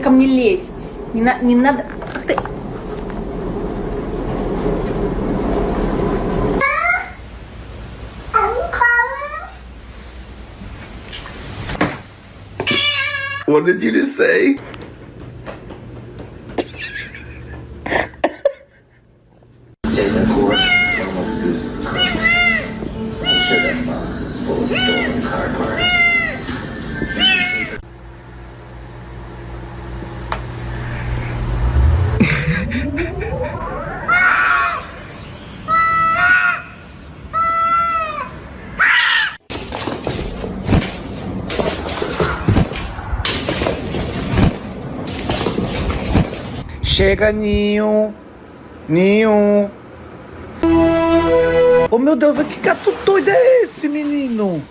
ко мне лезть. Не надо. Ах ты. What did you just say? Statement 4. Almost Goose's corpse. I'm sure that box is full of stolen car parts. Chega, Ninho. Ninho. Oh, meu Deus, que gato doido é esse, menino?